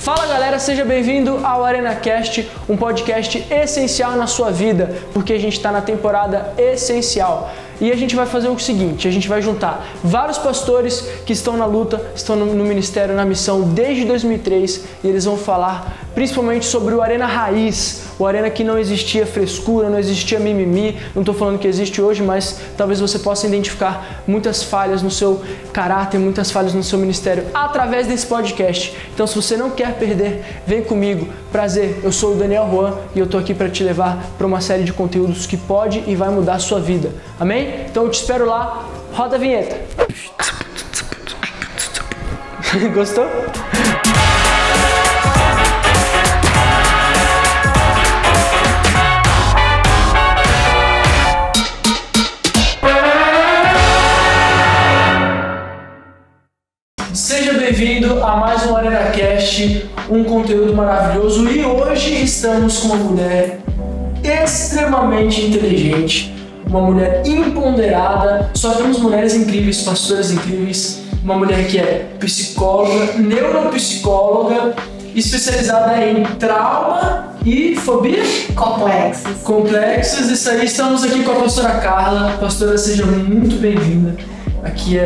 Fala galera, seja bem-vindo ao ArenaCast, um podcast essencial na sua vida, porque a gente está na temporada essencial. E a gente vai fazer o seguinte, a gente vai juntar vários pastores que estão na luta, estão no ministério, na missão desde 2003, e eles vão falar principalmente sobre o Arena Raiz, o Arena que não existia frescura, não existia mimimi, não estou falando que existe hoje, mas talvez você possa identificar muitas falhas no seu caráter, muitas falhas no seu ministério através desse podcast. Então se você não quer perder, vem comigo. Prazer, eu sou o Daniel Juan e eu estou aqui para te levar para uma série de conteúdos que pode e vai mudar a sua vida. Amém? Então eu te espero lá. Roda a vinheta. Gostou? Seja bem-vindo a mais um ArenaCast, um conteúdo maravilhoso, e hoje estamos com uma mulher extremamente inteligente, uma mulher empoderada. Só temos mulheres incríveis, pastoras incríveis, uma mulher que é psicóloga, neuropsicóloga, especializada em trauma e fobia? Complexos, isso aí. Estamos aqui com a pastora Carla. Pastora, seja muito bem-vinda. Aqui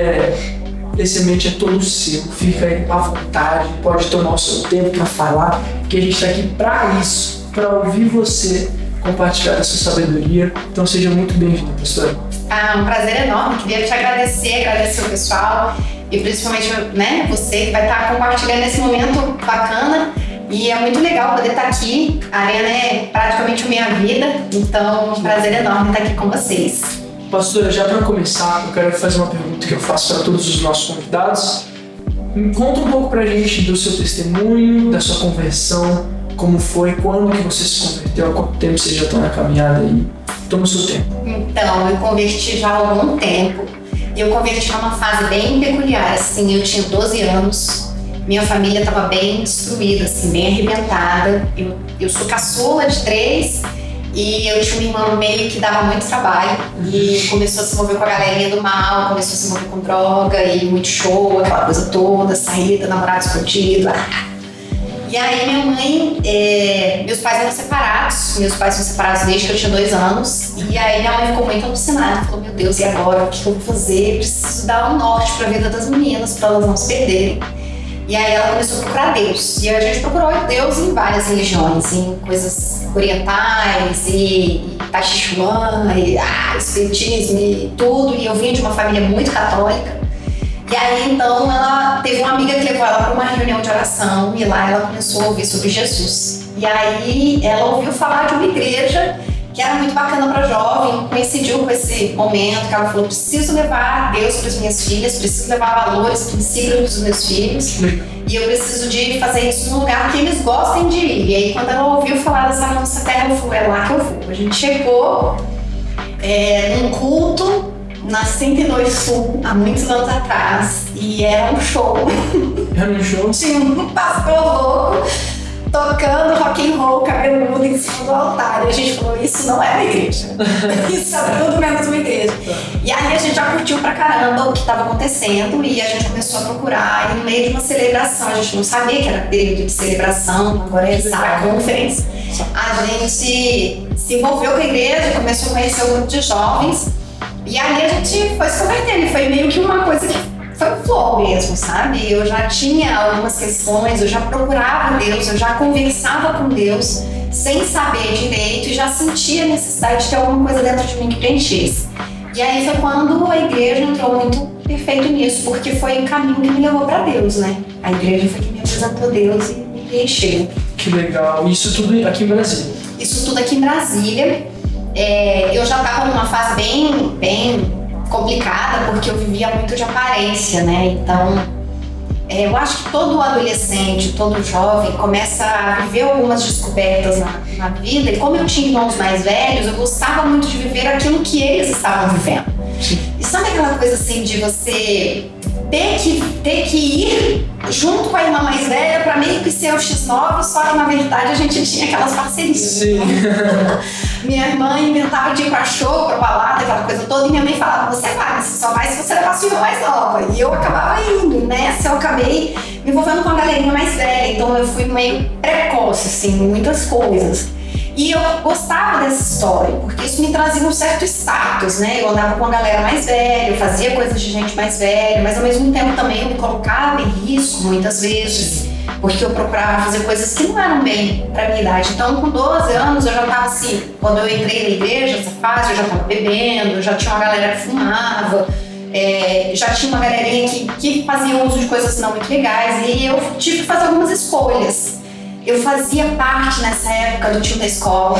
esse ambiente é todo seu, fica aí à vontade, pode tomar o seu tempo para falar, porque a gente está aqui para isso, para ouvir você compartilhar a sua sabedoria. Então seja muito bem-vinda, pastora. Um prazer enorme, queria te agradecer o pessoal e principalmente você que vai estar compartilhando esse momento bacana. E é muito legal poder estar aqui, a Arena é praticamente a minha vida, então é um prazer enorme estar aqui com vocês. Pastora, já para começar, eu quero fazer uma pergunta que eu faço para todos os nossos convidados. Conta um pouco pra gente do seu testemunho, da sua conversão, como foi, quando que você se converteu, há quanto tempo você já está na caminhada aí. Toma o seu tempo. Então, eu converti já há algum tempo. Eu converti numa fase bem peculiar, assim, eu tinha 12 anos, minha família estava bem destruída, assim, bem arrebentada. Eu sou caçula de 3. E eu tinha uma irmã meio que dava muito trabalho e começou a se envolver com a galerinha do mal, começou a se envolver com droga e muito show, aquela coisa toda, saída, namorado escondido. E aí minha mãe, meus pais são separados desde que eu tinha 2 anos, e aí minha mãe ficou muito alucinada, falou, meu Deus, e agora? O que eu vou fazer? Preciso dar um norte pra vida das meninas, pra elas não se perderem. E aí ela começou a procurar Deus, e a gente procurou Deus em várias religiões, em coisas orientais e Tai Chi Chuan e espiritismo e tudo, e eu vim de uma família muito católica. E aí então ela teve uma amiga que levou ela para uma reunião de oração e lá ela começou a ouvir sobre Jesus. E aí ela ouviu falar de uma igreja que era muito bacana para jovem, coincidiu com esse momento que ela falou, preciso levar Deus para as minhas filhas, preciso levar valores, princípios para os meus filhos, e eu preciso de fazer isso num lugar que eles gostem de ir. E aí quando ela ouviu falar dessa nossa terra, ela falou, é lá que eu vou. A gente chegou num culto na 102 Sul, há muitos anos atrás, e era um show. Era um show? Tinha um pastor louco tocando rock and roll, cabeludo em cima do altar. E a gente falou, isso não é uma igreja. Isso é tudo menos uma igreja. E aí a gente já curtiu pra caramba o que estava acontecendo e a gente começou a procurar. E no meio de uma celebração, a gente não sabia que era período de celebração, agora é a conferência. A gente se envolveu com a igreja, começou a conhecer o grupo de jovens. E aí a gente foi se convertendo. E foi meio que uma coisa que foi um flow mesmo, sabe? Eu já tinha algumas questões, eu já procurava Deus, eu já conversava com Deus sem saber direito e já sentia a necessidade de ter alguma coisa dentro de mim que preenchesse. E aí foi quando a igreja entrou muito perfeito nisso, porque foi o caminho que me levou para Deus, né? A igreja foi que me apresentou Deus e me preencheu. Que legal! Isso tudo aqui em Brasília? Isso tudo aqui em Brasília. Eu já estava numa fase bem complicada, porque eu vivia muito de aparência, né? Então, eu acho que todo adolescente, todo jovem começa a viver algumas descobertas na vida, e como eu tinha irmãos mais velhos, eu gostava muito de viver aquilo que eles estavam vivendo. E sabe aquela coisa assim de você ter que ir junto com a irmã mais velha para meio que ser o X9, só que na verdade a gente tinha aquelas parcerias. Sim. Minha irmã inventava de ir pra show, pra balada, aquela coisa toda, e minha mãe falava, você vai, você só vai se você levar sua irmã mais nova. E eu acabava indo, e nessa eu acabei me envolvendo com a galerinha mais velha, então eu fui meio precoce, assim, em muitas coisas. E eu gostava dessa história, porque isso me trazia um certo status, né? Eu andava com a galera mais velha, eu fazia coisas de gente mais velha, mas ao mesmo tempo também eu me colocava em risco muitas vezes, porque eu procurava fazer coisas que não eram bem pra minha idade. Então, com 12 anos, eu já tava assim, quando eu entrei na igreja, essa fase, eu já tava bebendo, já tinha uma galera que fumava, já tinha uma galerinha que fazia uso de coisas não muito legais, e eu tive que fazer algumas escolhas. Eu fazia parte nessa época do time da escola,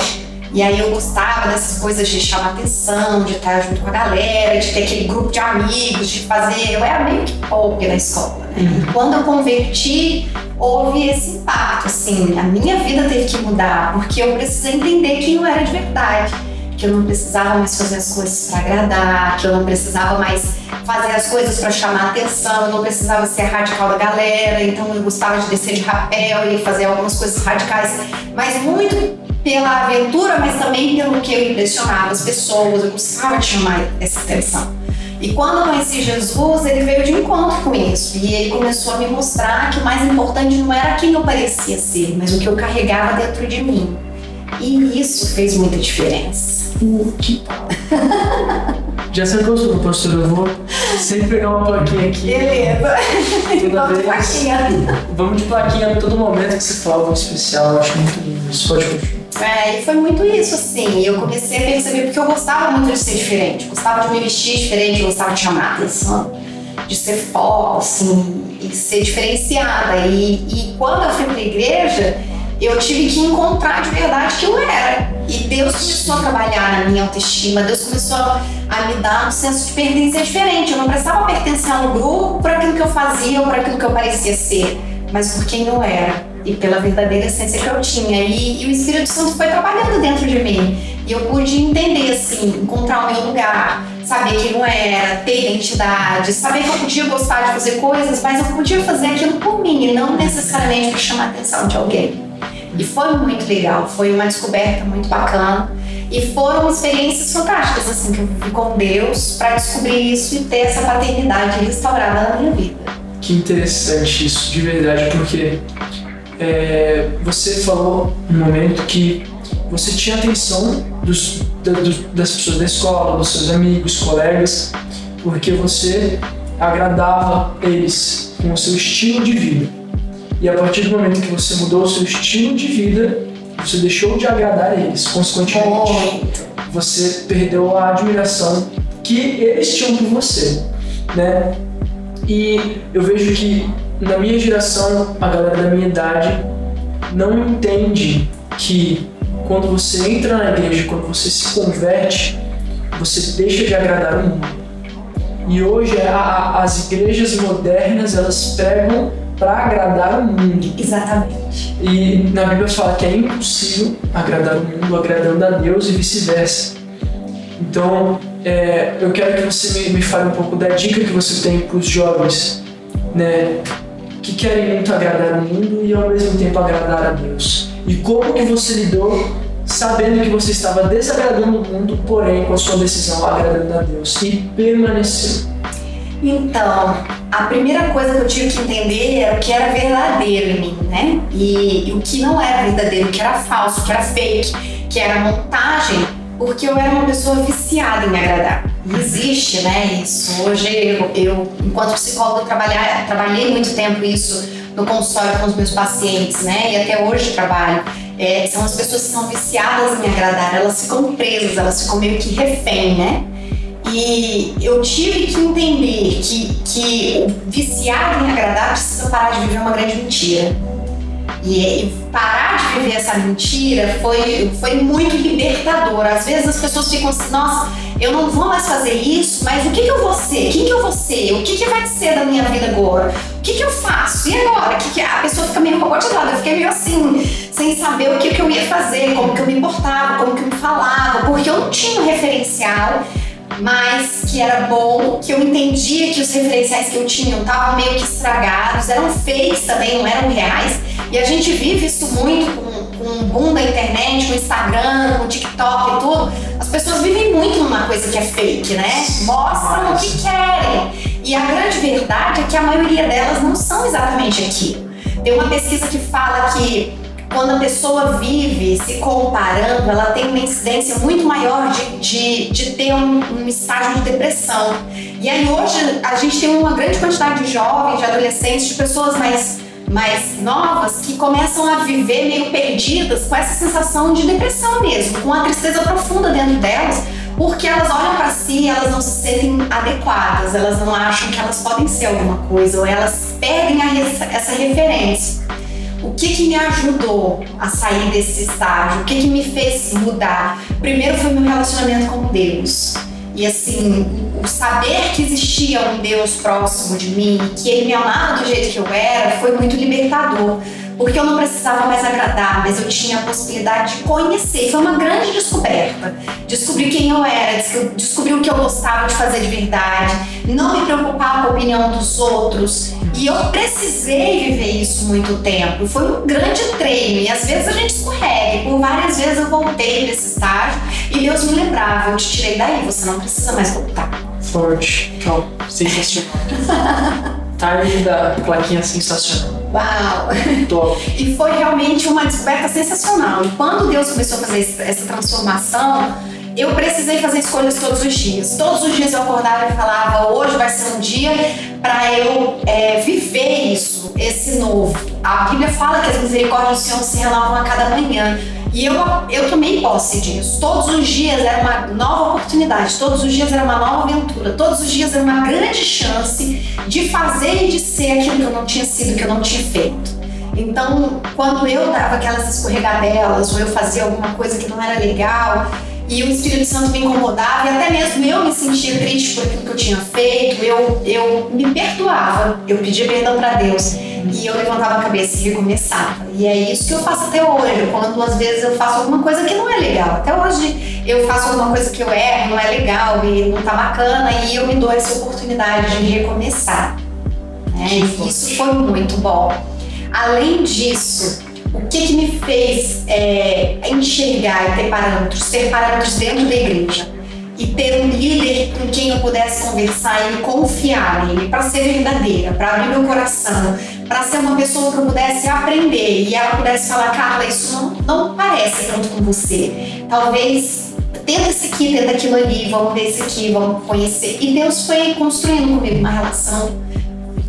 e aí eu gostava dessas coisas de chamar atenção, de estar junto com a galera, de ter aquele grupo de amigos, de fazer... Eu era meio que pop na escola, né? E quando eu converti, houve esse impacto, assim, a minha vida teve que mudar, porque eu precisei entender quem eu era de verdade, que eu não precisava mais fazer as coisas para agradar, que eu não precisava mais fazer as coisas para chamar atenção, eu não precisava ser radical da galera, então eu gostava de descer de rapel e fazer algumas coisas radicais, mas muito pela aventura, mas também pelo que eu impressionava as pessoas, eu gostava de chamar essa atenção. E quando eu conheci Jesus, ele veio de encontro com isso, e ele começou a me mostrar que o mais importante não era quem eu parecia ser, mas o que eu carregava dentro de mim. E isso fez muita diferença. Já se acostumou, pastor? Eu vou sempre pegar uma plaquinha aqui. Beleza. Vamos de plaquinha. Vamos de plaquinha a todo momento que você fala algo especial. Eu acho muito lindo. Isso pode continuar. E foi muito isso, assim. Eu comecei a perceber porque eu gostava muito de ser diferente. Gostava de me vestir diferente, gostava de chamar atenção, de ser foco, assim, e ser diferenciada. E quando eu fui pra igreja, eu tive que encontrar de verdade quem eu era. E Deus começou a trabalhar na minha autoestima, Deus começou a me dar um senso de pertencer diferente. Eu não precisava pertencer a um grupo por aquilo que eu fazia ou por aquilo que eu parecia ser, mas por quem eu era e pela verdadeira essência que eu tinha. E o Espírito Santo foi trabalhando dentro de mim. E eu pude entender, assim, encontrar o meu lugar, saber quem eu era, ter identidade, saber que eu podia gostar de fazer coisas, mas eu podia fazer aquilo por mim e não necessariamente para chamar a atenção de alguém. E foi muito legal, foi uma descoberta muito bacana e foram experiências fantásticas, assim, que eu vivi com Deus para descobrir isso e ter essa paternidade restaurada na minha vida. Que interessante isso, de verdade, porque você falou no momento que você tinha atenção das pessoas da escola, dos seus amigos, colegas, porque você agradava eles com o seu estilo de vida. E a partir do momento que você mudou o seu estilo de vida, você deixou de agradar eles, consequentemente. Você perdeu a admiração que eles tinham por você, né? E eu vejo que na minha geração, a galera da minha idade não entende que quando você entra na igreja, quando você se converte, você deixa de agradar o mundo. E hoje as igrejas modernas, elas pregam para agradar o mundo. Exatamente. E na Bíblia fala que é impossível agradar o mundo agradando a Deus e vice-versa. Então, eu quero que você me fale um pouco da dica que você tem para os jovens, né, que querem muito agradar o mundo e ao mesmo tempo agradar a Deus. E como que você lidou sabendo que você estava desagradando o mundo, porém com a sua decisão agradando a Deus e permaneceu? Então, a primeira coisa que eu tive que entender era o que era verdadeiro em mim, né? E o que não era verdadeiro, o que era falso, o que era fake, que era montagem, porque eu era uma pessoa viciada em me agradar. E existe, né, isso. Hoje, eu enquanto psicóloga, trabalhei muito tempo isso no consultório com os meus pacientes, né? E até hoje trabalho. São as pessoas que são viciadas em me agradar, elas ficam presas, elas ficam meio que refém, né? E eu tive que entender que o viciado em agradar precisa parar de viver uma grande mentira. E parar de viver essa mentira foi muito libertador. Às vezes as pessoas ficam assim, nossa, eu não vou mais fazer isso, mas o que eu vou ser? Quem que eu vou ser? O que vai ser da minha vida agora? O que eu faço? E agora? A pessoa fica meio robotizada. Eu fiquei meio assim, sem saber o que eu ia fazer, como que eu me importava, como que eu me falava, porque eu não tinha um referencial mas que era bom, que eu entendia que os referenciais que eu tinha estavam meio que estragados, eram fakes também, não eram reais. E a gente vive isso muito com o boom da internet, com o Instagram, com o TikTok e tudo. As pessoas vivem muito numa coisa que é fake, né? Mostram o que querem. E a grande verdade é que a maioria delas não são exatamente aquilo. Tem uma pesquisa que fala que quando a pessoa vive se comparando, ela tem uma incidência muito maior de ter um estágio de depressão. E aí hoje a gente tem uma grande quantidade de jovens, de adolescentes, de pessoas mais novas que começam a viver meio perdidas com essa sensação de depressão mesmo, com a tristeza profunda dentro delas, porque elas olham para si e elas não se sentem adequadas, elas não acham que elas podem ser alguma coisa, ou elas perdem essa referência. O que me ajudou a sair desse estágio? O que me fez mudar? Primeiro foi meu relacionamento com Deus. E assim, o saber que existia um Deus próximo de mim, que Ele me amava do jeito que eu era, foi muito libertador. Porque eu não precisava mais agradar, mas eu tinha a possibilidade de conhecer. Foi uma grande descoberta. Descobrir quem eu era, descobrir o que eu gostava de fazer de verdade, não me preocupar com a opinião dos outros. E eu precisei viver isso muito tempo. Foi um grande treino. E às vezes a gente escorrega. E por várias vezes eu voltei desse estágio e Deus me lembrava: eu te tirei daí, você não precisa mais voltar. Forte, calma, sensacional. Timing da plaquinha sensacional. Uau! Top. E foi realmente uma descoberta sensacional. E quando Deus começou a fazer essa transformação, eu precisei fazer escolhas todos os dias. Todos os dias eu acordava e falava: hoje vai ser um dia para eu viver isso, esse novo. A Bíblia fala que as misericórdias do Senhor se renovam a cada manhã. E eu tomei posse disso. Todos os dias era uma nova oportunidade, todos os dias era uma nova aventura, todos os dias era uma grande chance de fazer e de ser aquilo que eu não tinha sido, que eu não tinha feito. Então, quando eu dava aquelas escorregadelas ou eu fazia alguma coisa que não era legal e o Espírito Santo me incomodava, e até mesmo eu me sentia triste por aquilo que eu tinha feito, eu me perdoava, eu pedia perdão para Deus. E eu levantava a cabeça e recomeçava. E é isso que eu faço até hoje. Quando às vezes eu faço alguma coisa que não é legal. Até hoje eu faço alguma coisa que eu erro, não é legal e não tá bacana, e eu me dou essa oportunidade de recomeçar. Isso foi muito bom. Além disso, o que me fez enxergar e ter parâmetros dentro da igreja? E ter um líder com quem eu pudesse conversar e confiar nele, para ser verdadeira, para abrir meu coração, para ser uma pessoa que eu pudesse aprender e ela pudesse falar: Carla, isso não parece tanto com você. Talvez tenta esse aqui, tenta aquilo ali, vamos ver esse aqui, vamos conhecer. E Deus foi construindo comigo uma relação.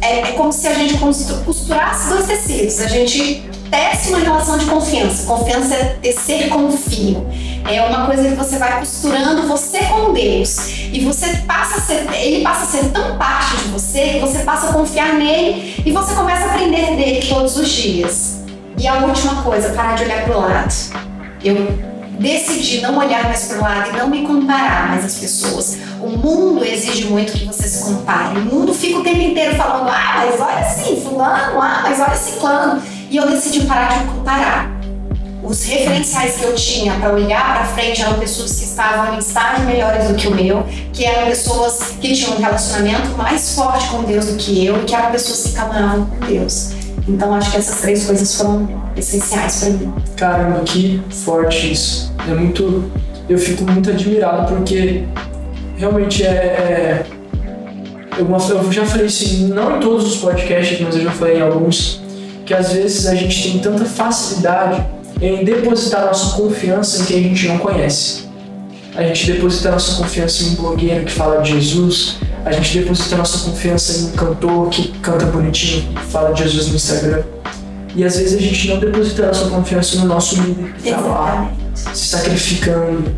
É como se a gente costurasse dois tecidos. A gente tece uma relação de confiança. Confiança é tecer com fio. É uma coisa que você vai costurando você com Deus. E ele passa a ser tão parte de você que você passa a confiar nele e você começa a aprender dele todos os dias. E a última coisa, parar de olhar para o lado. Eu decidi não olhar mais para o lado e não me comparar mais às pessoas. O mundo exige muito que você se compare. O mundo fica o tempo inteiro falando: mas olha assim, fulano, mas olha ciclano. E eu decidi parar de me comparar. Os referenciais que eu tinha para olhar para frente eram pessoas que estavam em estágios melhores do que o meu, que eram pessoas que tinham um relacionamento mais forte com Deus do que eu, e que eram pessoas que caminhavam com Deus. Então acho que essas três coisas foram essenciais para mim. Caramba, que forte isso. Eu fico muito admirado, porque realmente eu já falei isso, não em todos os podcasts, mas eu já falei em alguns, que às vezes a gente tem tanta facilidade em depositar nossa confiança em quem a gente não conhece. A gente deposita nossa confiança em um blogueiro que fala de Jesus, a gente deposita nossa confiança em um cantor que canta bonitinho, que fala de Jesus no Instagram. E às vezes a gente não deposita nossa confiança no nosso líder que está lá, se sacrificando,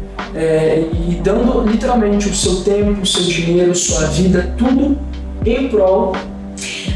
e dando literalmente o seu tempo, o seu dinheiro, sua vida, tudo em prol.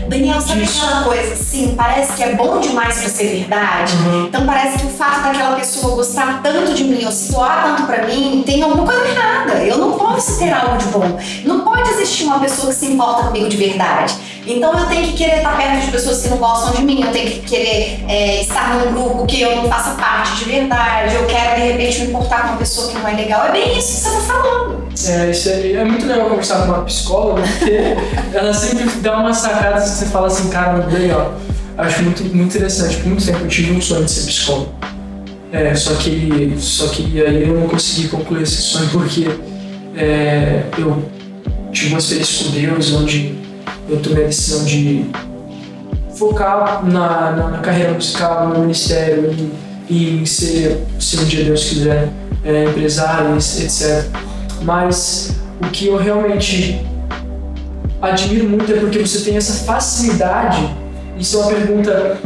Daniel, sabe aquela coisa assim, parece que é bom demais pra ser verdade? Então parece que o fato daquela pessoa gostar tanto de mim ou se doar tanto pra mim, tem alguma coisa errada. Eu não posso ter algo de bom. Não pode existir uma pessoa que se importa comigo de verdade. Então eu tenho que querer estar perto de pessoas que não gostam de mim, eu tenho que querer estar num grupo que eu não faça parte de verdade, eu quero de repente me importar com uma pessoa que não é legal. É bem isso que você tá falando. Isso é muito legal conversar com uma psicóloga, porque ela sempre dá umas sacadas que você fala assim, cara, legal. Acho muito, muito interessante. Por muito tempo eu tive um sonho de ser psicólogo. Só que aí eu não consegui concluir esse sonho porque eu tive uma experiência com Deus onde eu tomei a decisão de focar na carreira musical, no ministério e ser, se um dia Deus quiser, empresário, etc. Mas o que eu realmente admiro muito é porque você tem essa facilidade. Isso é uma pergunta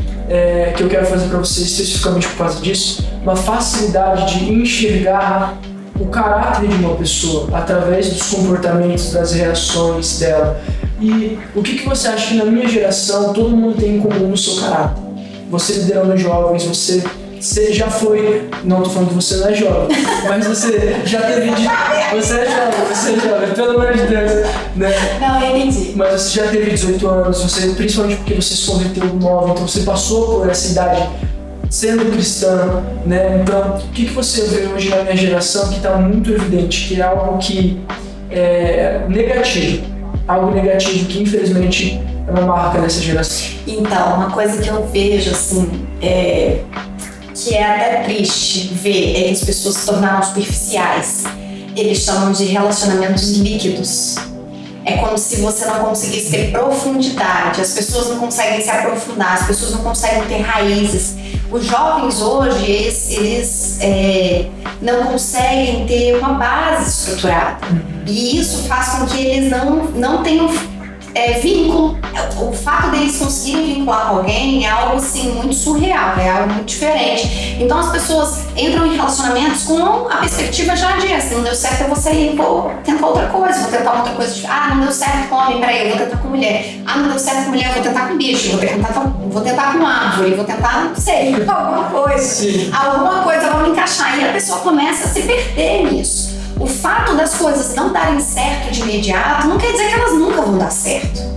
que eu quero fazer para você especificamente por causa disso, uma facilidade de enxergar o caráter de uma pessoa através dos comportamentos, das reações dela. E o que você acha que na minha geração todo mundo tem em comum no seu caráter? Você liderando jovens, você já foi, não tô falando que você não é jovem, mas você já teve, você é jovem, pelo amor de Deus, né? Não, eu entendi. Mas você já teve 18 anos, principalmente porque você se converteu nova, então você passou por essa idade sendo cristã, né? Então, o que você vê hoje na minha geração que está muito evidente, que é algo que é negativo, algo negativo que infelizmente é uma marca dessa geração? Então, uma coisa que eu vejo assim, que é até triste ver, é que as pessoas se tornaram superficiais. Eles chamam de relacionamentos líquidos. É como se você não conseguisse ter profundidade, as pessoas não conseguem se aprofundar, as pessoas não conseguem ter raízes. Os jovens hoje, eles não conseguem ter uma base estruturada. E isso faz com que eles não tenham vínculo. O fato deles conseguirem vincular com alguém é algo assim muito surreal, é algo muito diferente. Então as pessoas entram em relacionamentos com a perspectiva já de se não deu certo eu vou sair, vou tentar outra coisa, vou tentar outra coisa. Não deu certo com homem, peraí, eu vou tentar com mulher. Não deu certo com mulher, eu vou tentar com bicho, vou tentar com árvore, vou tentar, não sei, alguma coisa. Sim. Alguma coisa vai me encaixar e a pessoa começa a se perder nisso. O fato das coisas não darem certo de imediato não quer dizer que elas nunca vão dar certo.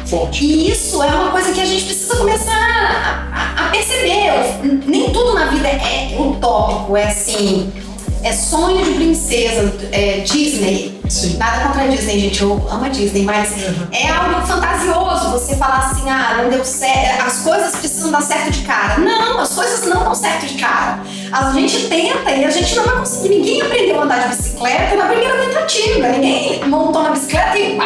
Forte. E isso é uma coisa que a gente precisa começar a perceber. Nem tudo na vida é utópico, é assim, é sonho de princesa, Disney. Sim. Nada contra a Disney, gente, eu amo a Disney, mas é algo fantasioso você falar assim, não deu certo, as coisas precisam dar certo de cara. Não, as coisas não dão certo de cara. A gente tenta e a gente não vai conseguir. Ninguém aprendeu a andar de bicicleta na primeira tentativa. Ninguém montou na bicicleta e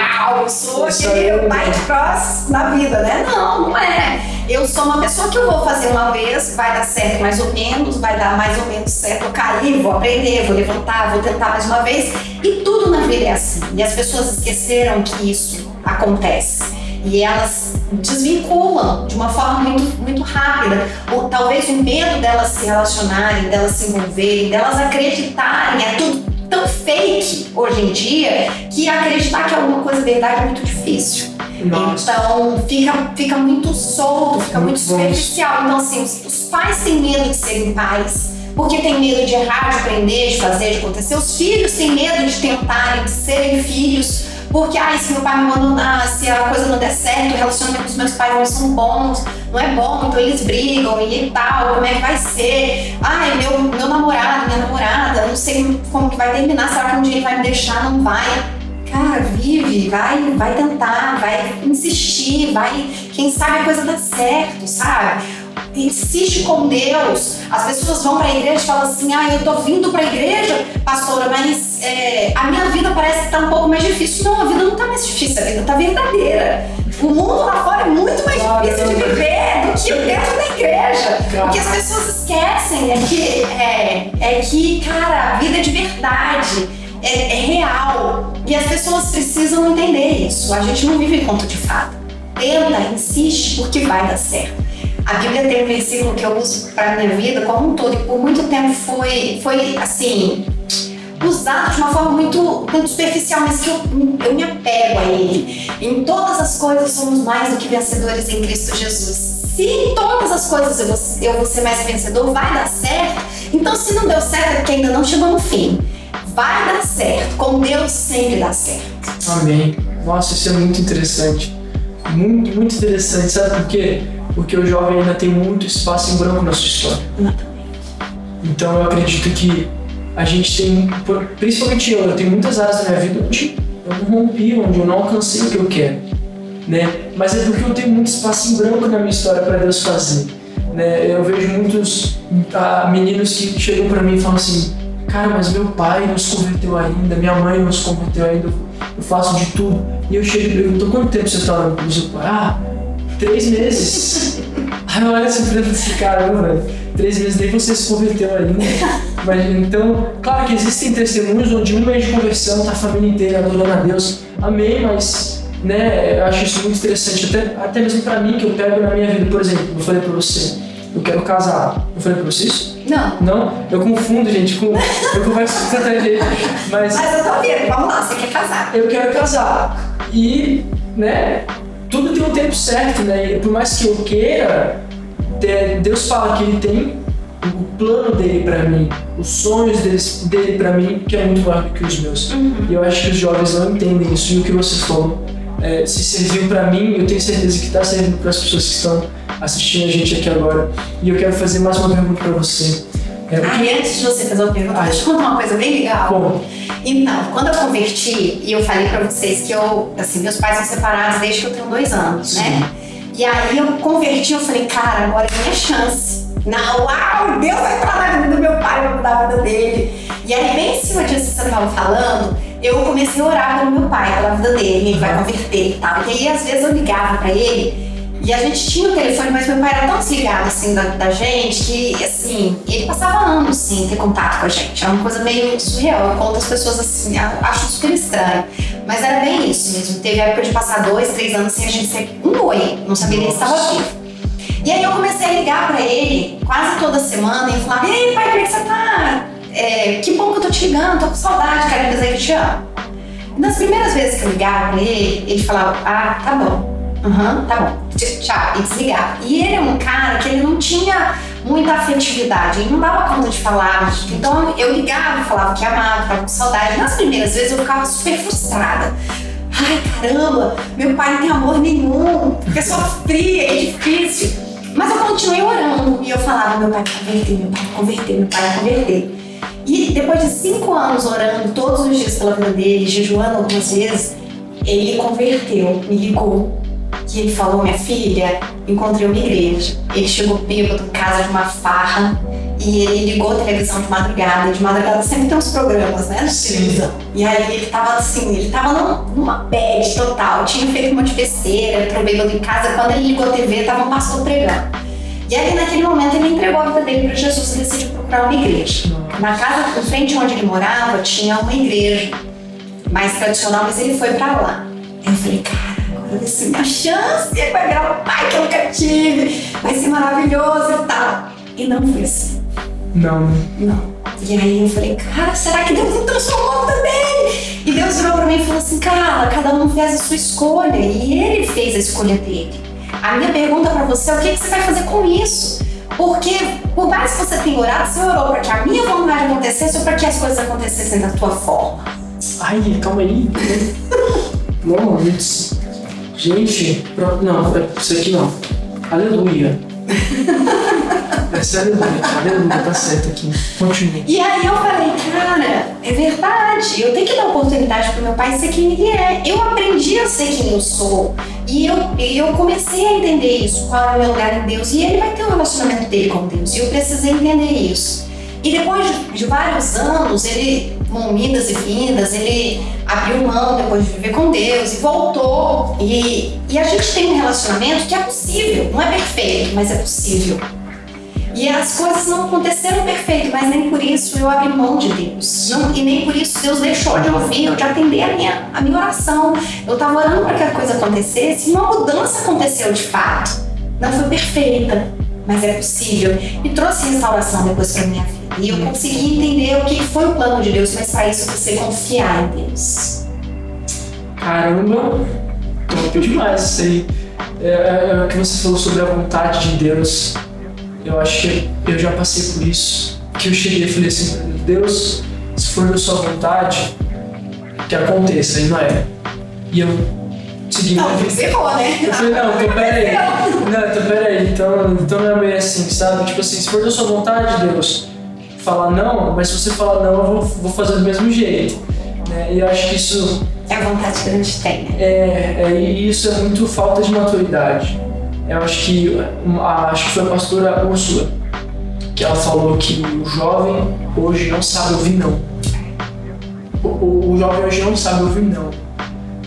eu sou aquele bike cross na vida, né? Não é. Eu sou uma pessoa que eu vou fazer uma vez, vai dar certo mais ou menos, vai dar mais ou menos certo, eu cair, vou aprender, vou levantar, vou tentar mais uma vez. E tudo na vida é assim. E as pessoas esqueceram que isso acontece. E elas desvinculam de uma forma muito, muito rápida. Ou talvez o medo delas se relacionarem, delas se envolverem, delas acreditarem. É tudo tão fake hoje em dia que acreditar que alguma coisa é verdade é muito difícil. Nossa. Então fica muito solto, fica muito superficial. Então assim, os pais têm medo de serem pais, porque tem medo de errar, de aprender, de fazer, de acontecer. Os filhos têm medo de tentarem, de serem filhos, porque se meu pai me abandonar, se a coisa não der certo, o relacionamento dos meus pais não são bons, não é bom, então eles brigam e tal, como é que vai ser? Meu namorado, minha namorada, não sei como que vai terminar, será que um dia ele vai me deixar? Não vai. Cara, vive, vai tentar, vai insistir, quem sabe a coisa dá certo, sabe? Insiste com Deus. As pessoas vão pra igreja e falam assim, eu tô vindo pra igreja, pastora, mas a minha vida parece que tá um pouco mais difícil. Não, a vida não tá mais difícil, a vida tá verdadeira. O mundo lá fora é muito mais difícil de viver do que dentro da igreja. O que as pessoas esquecem é que, cara, a vida é de verdade. É real. E as pessoas precisam entender isso. A gente não vive em conto de fada. Tenta, insiste, porque vai dar certo. A Bíblia tem um versículo que eu uso para minha vida como um todo, e por muito tempo foi assim, usado de uma forma muito, muito superficial, mas que eu me apego a ele. Em todas as coisas somos mais do que vencedores em Cristo Jesus. Se em todas as coisas eu vou ser mais vencedor, vai dar certo. Então se não deu certo é porque ainda não chegou no fim. Vai dar certo, com Deus sempre dá certo. Amém. Nossa, isso é muito interessante. Muito, muito interessante, sabe por quê? Porque o jovem ainda tem muito espaço em branco na sua história. Então eu acredito que a gente tem, principalmente eu tenho muitas áreas da minha vida onde eu não rompi, onde eu não alcancei o que eu quero, né? Mas é porque eu tenho muito espaço em branco na minha história para Deus fazer, né? Eu vejo muitos meninos que chegam para mim e falam assim: cara, mas meu pai não se converteu ainda, minha mãe não se converteu ainda, eu faço de tudo. E eu chego e pergunto: quanto tempo você está orando com o seu pai? 3 meses. Aí eu olho assim pra esse caramba, velho, 3 meses nem você se converteu ainda. Mas, então, claro que existem testemunhos onde 1 mês de conversão tá a família inteira adorando a Deus. Amém, mas, né, eu acho isso muito interessante, até mesmo pra mim, que eu pego na minha vida. Por exemplo, eu falei pra você, eu quero casar. Eu falei pra você isso? Não. Não? Eu confundo, gente, eu converso com tanta gente. Mas eu tô vendo, vamos lá, você quer casar? Eu quero casar. E, né, tudo tem um tempo certo, né? E por mais que eu queira, Deus fala que Ele tem o plano dele pra mim, os sonhos dele pra mim, que é muito maior do que os meus. E eu acho que os jovens não entendem isso. E o que você falou, se serviu pra mim, eu tenho certeza que tá servindo para as pessoas que estão assistindo a gente aqui agora. E eu quero fazer mais uma pergunta pra você. Antes de você fazer uma pergunta, deixa eu contar uma coisa bem legal. Como? Então, quando eu converti, e eu falei pra vocês que meus pais são separados desde que eu tenho 2 anos, né? E aí eu converti, eu falei, cara, agora é minha chance. Uau, Deus vai entrar na vida do meu pai, vai mudar a vida dele. E aí, bem em cima disso que você estava falando, eu comecei a orar pelo meu pai, pela vida dele, ele vai converter e tal. E aí, às vezes, eu ligava pra ele, e a gente tinha o telefone, mas meu pai era tão desligado, assim, da gente, que, assim, ele passava anos sem ter contato com a gente. Era uma coisa meio surreal. Eu conto as pessoas, assim, acho super estranho. Mas era bem isso mesmo. Teve a época de passar 2, 3 anos sem a gente ser um oi. Não sabia nem se estava vivo. E aí eu comecei a ligar pra ele quase toda semana e falava: e aí, pai, como é que você tá? Que bom que eu tô te ligando, tô com saudade, quero dizer que eu te amo. E nas primeiras vezes que eu ligava pra ele, ele falava: tá bom. Tá bom, tchau, e desligava. E ele é um cara que ele não tinha muita afetividade, ele não dava conta de falar. Então eu ligava e falava que amava, tava com saudade. Nas primeiras vezes eu ficava super frustrada. Ai, caramba, meu pai não tem amor nenhum, pessoa fria, é difícil. Mas eu continuei orando e eu falava: meu pai vai converter, meu pai vai converter, meu pai vai converter. E depois de 5 anos orando todos os dias pela vida dele, jejuando algumas vezes, ele converteu, me ligou. E ele falou: minha filha, encontrei uma igreja. Ele chegou bêbado em casa de uma farra e ele ligou a televisão de madrugada. E de madrugada sempre tem uns programas, né? Sim. E aí ele tava assim, ele tava numa bad total. Tinha feito um monte de besteira, entrou bêbado em casa. Quando ele ligou a TV, tava um pastor pregando. E aí naquele momento ele entregou a vida dele para Jesus e decidiu procurar uma igreja. Na casa, em frente onde ele morava, tinha uma igreja mais tradicional, mas ele foi pra lá. Eu falei: cara, vai ser minha chance, vai virar o pai que eu nunca tive, vai ser maravilhoso e tal. E não foi assim. Não. E aí eu falei: cara, será que Deus não transformou a vida dele? E Deus virou pra mim e falou assim: cara, cada um fez a sua escolha e ele fez a escolha dele. A minha pergunta pra você é: o que você vai fazer com isso? Porque por mais que você tenha orado, você orou pra que a minha vontade acontecesse ou pra que as coisas acontecessem da tua forma? Ai, calma aí. Não, gente, não, isso aqui não. Aleluia. Essa é aleluia, tá certo aqui. Continua. E aí eu falei: cara, é verdade, eu tenho que dar oportunidade pro meu pai ser quem ele é. Eu aprendi a ser quem eu sou. E eu comecei a entender isso, qual é o meu lugar em Deus. E ele vai ter um relacionamento dele com Deus. E eu precisei entender isso. E depois de vários anos, ele, com idas e vindas, ele abriu mão depois de viver com Deus e voltou. E a gente tem um relacionamento que é possível, não é perfeito, mas é possível. E as coisas não aconteceram perfeito, mas nem por isso eu abri mão de Deus. E nem por isso Deus deixou de ouvir ou de atender a minha oração. Eu estava orando para que a coisa acontecesse e uma mudança aconteceu de fato. Não foi perfeita, mas é possível. E trouxe restauração depois para minha vida. E eu consegui entender o que foi o plano de Deus, mas para isso você confiar em Deus. Caramba, top demais isso aí. O que você falou sobre a vontade de Deus. Eu acho que eu já passei por isso. Que eu cheguei e falei assim: Deus, se for da sua vontade, que aconteça, e não é. E eu seguir Não, minha vida. você errou, né? Eu falei, não, então peraí. Então não é meio assim, sabe? Tipo assim, se for da sua vontade, Deus, falar não, mas se você falar não, eu vou fazer do mesmo jeito. Né? E eu acho que isso... É a vontade que a gente tem, né? E isso é muito falta de maturidade. Eu acho que foi a pastora Úrsula que ela falou que o jovem hoje não sabe ouvir não. O jovem hoje não sabe ouvir não.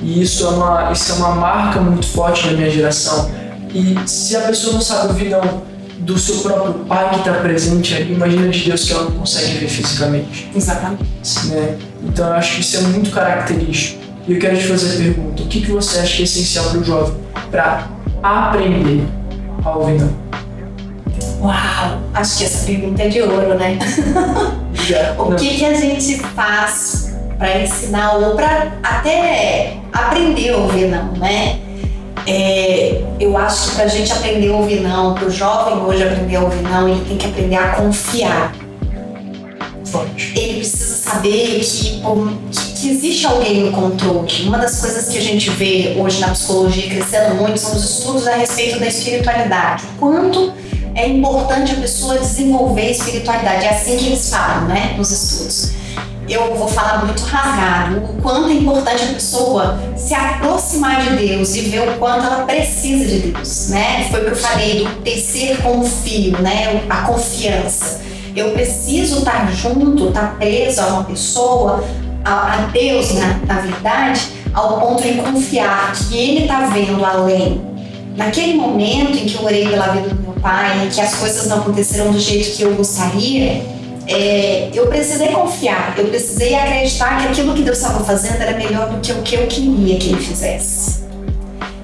E isso é uma marca muito forte da minha geração. E se a pessoa não sabe ouvir não do seu próprio pai que está presente ali, imagina de Deus que ela não consegue ver fisicamente. Exatamente. Né? Então eu acho que isso é muito característico. E eu quero te fazer a pergunta: o que você acha que é essencial para o jovem para aprender a ouvir não? Uau! Acho que essa pergunta é de ouro, né? O que a gente faz para ensinar ou para até aprender a ouvir não, né? Eu acho que para a gente aprender a ouvir não, para o jovem hoje aprender a ouvir não, ele tem que aprender a confiar. Forte. Ele precisa saber que existe alguém no controle. Uma das coisas que a gente vê hoje na psicologia crescendo muito são os estudos a respeito da espiritualidade. O quanto é importante a pessoa desenvolver a espiritualidade. É assim que eles falam, né, nos estudos. Eu vou falar muito rasgado. O quanto é importante a pessoa se aproximar de Deus e ver o quanto ela precisa de Deus, né? Foi o que eu falei do tecer com o fio, né? A confiança. Eu preciso estar junto, estar preso a uma pessoa, a Deus, na verdade, ao ponto de confiar que Ele está vendo além. Naquele momento em que eu orei pela vida do meu pai, em que as coisas não aconteceram do jeito que eu gostaria, eu precisei confiar, eu precisei acreditar que aquilo que Deus estava fazendo era melhor do que o que eu queria que Ele fizesse.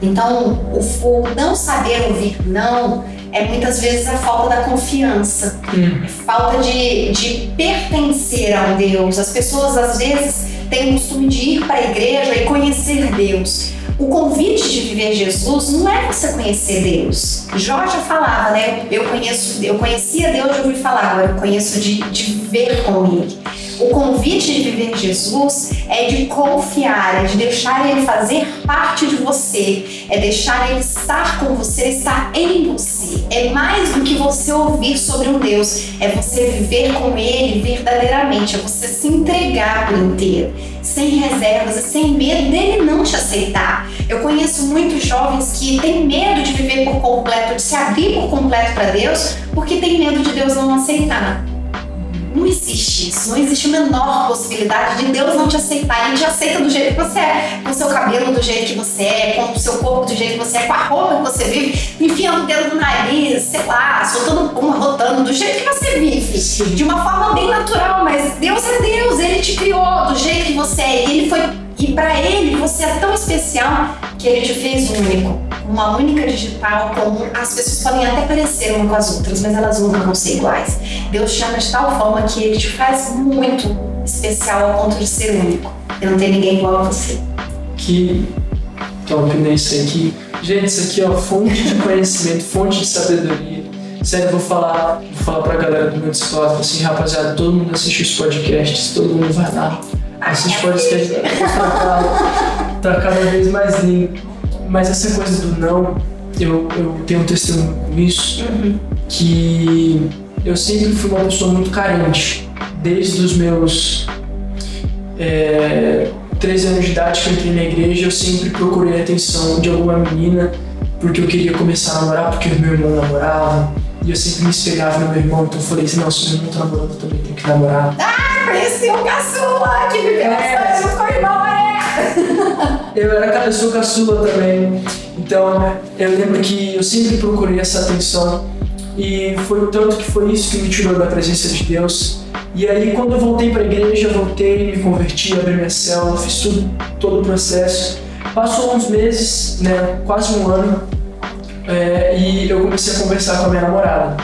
Então, o não saber ouvir não é muitas vezes a falta da confiança, falta de pertencer a um Deus. As pessoas às vezes têm o costume de ir para a igreja e conhecer Deus. O convite de viver Jesus não é você conhecer Deus. Jó já falava, né? Eu conhecia Deus, eu ouvi falar, agora eu conheço de viver com Ele. O convite de viver Jesus é de confiar, é de deixar Ele fazer parte de você, é deixar Ele estar com você, estar em você. É mais do que você ouvir sobre um Deus, é você viver com Ele verdadeiramente, é você se entregar por inteiro, sem reservas e sem medo dele não te aceitar. Eu conheço muitos jovens que têm medo de viver por completo, de se abrir por completo para Deus, porque tem medo de Deus não aceitar. Não existe isso, não existe a menor possibilidade de Deus não te aceitar. Ele te aceita do jeito que você é, com o seu cabelo do jeito que você é, com o seu corpo do jeito que você é, com a roupa que você vive, enfiando o dedo no nariz, sei lá, soltando puma, rotando, do jeito que você vive, de uma forma bem natural, mas Deus é Deus, Ele te criou do jeito que você é, e pra Ele você é tão especial que Ele te fez único, uma única digital comum. As pessoas podem até parecer uma com as outras, mas elas nunca vão ser iguais. Deus te ama de tal forma que Ele te faz muito especial ao ponto de ser único. E não tem ninguém igual a você. Que top, né? Isso aqui. Gente, isso aqui é fonte de conhecimento, fonte de sabedoria. Sério, vou falar pra galera do meu Discord, assim, rapaziada, todo mundo assiste os podcasts, todo mundo vai lá. Assiste podcasts, tá cada vez mais lindo. Mas essa coisa do não, eu tenho um testemunho com isso, que eu sempre fui uma pessoa muito carente. Desde os meus 13 anos de idade que eu entrei na igreja, eu sempre procurei a atenção de alguma menina, porque eu queria começar a namorar, porque o meu irmão namorava. E eu sempre me espelhava no meu irmão, então eu falei assim, não, se meu irmão tá namorando, eu também tenho que namorar. Conheci o caçula que viveu bastante com o irmão, eu sou caçula também, então eu lembro que eu sempre procurei essa atenção e foi tanto que foi isso que me tirou da presença de Deus. E aí quando eu voltei para a igreja, me converti, abri minha célula, fiz todo o processo. Passou uns meses, né, quase um ano, e eu comecei a conversar com a minha namorada.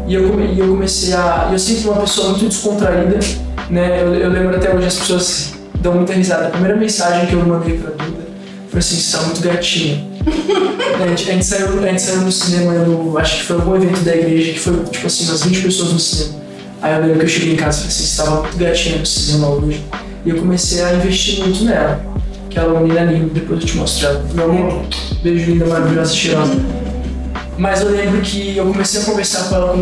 E eu comecei eu sempre fui uma pessoa muito descontraída, né, eu lembro até hoje as pessoas dão muita risada. A primeira mensagem que eu mandei pra Duda foi assim, você tá muito gatinha. A gente saiu no cinema, acho que foi algum evento da igreja, que foi tipo assim, umas 20 pessoas no cinema. Aí eu lembro que eu cheguei em casa e falei assim, você tava muito gatinha no cinema hoje. E eu comecei a investir muito nela. Aquela menina linda, depois eu te mostro ela. Meu amor, beijo, linda, maravilhosa, cheirosa. Mas eu lembro que eu comecei a conversar com ela,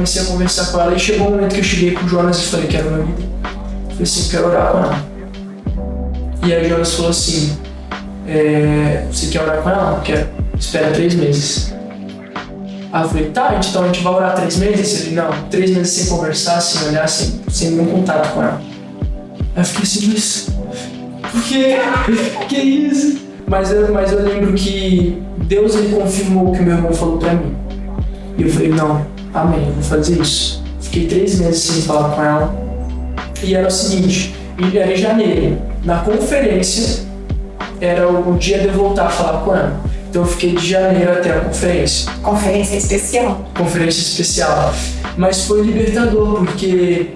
e chegou um momento que eu cheguei pro Jonas e falei que era meu líder. Eu falei assim, quero orar com ela. E aí o Jonas falou assim, você quer orar com ela? Quero. Espera 3 meses. Aí eu falei, tá, então a gente vai orar 3 meses? Ele, não, 3 meses sem conversar, sem olhar, sem nenhum contato com ela. Aí eu fiquei assim, mas por quê? Que isso? Mas eu lembro que Deus, ele confirmou o que meu irmão falou pra mim. E eu falei, não, amém, eu vou fazer isso. Fiquei 3 meses sem falar com ela. E era o seguinte, era em janeiro. Na conferência, era o dia de eu voltar a falar com ela. Então eu fiquei de janeiro até a conferência. Conferência especial. Conferência especial. Mas foi libertador, porque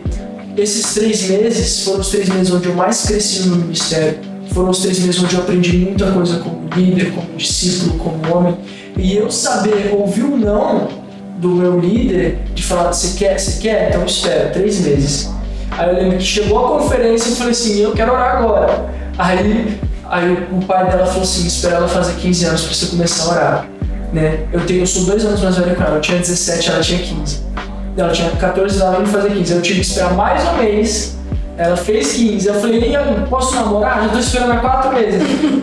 esses 3 meses foram os 3 meses onde eu mais cresci no ministério. Foram os 3 meses onde eu aprendi muita coisa como líder, como discípulo, como homem. E eu saber ouvir o não do meu líder, de falar, você quer? Então espera, 3 meses. Aí eu lembro que chegou a conferência e eu falei assim, eu quero orar agora. Aí o pai dela falou assim, espera ela fazer 15 anos pra você começar a orar. Né? Eu sou 2 anos mais velho com ela, eu tinha 17, ela tinha 15. Ela tinha 14, ela ia fazer 15. Eu tive que esperar mais um mês. Ela fez 15. Eu falei, posso namorar? Já tô esperando há 4 meses.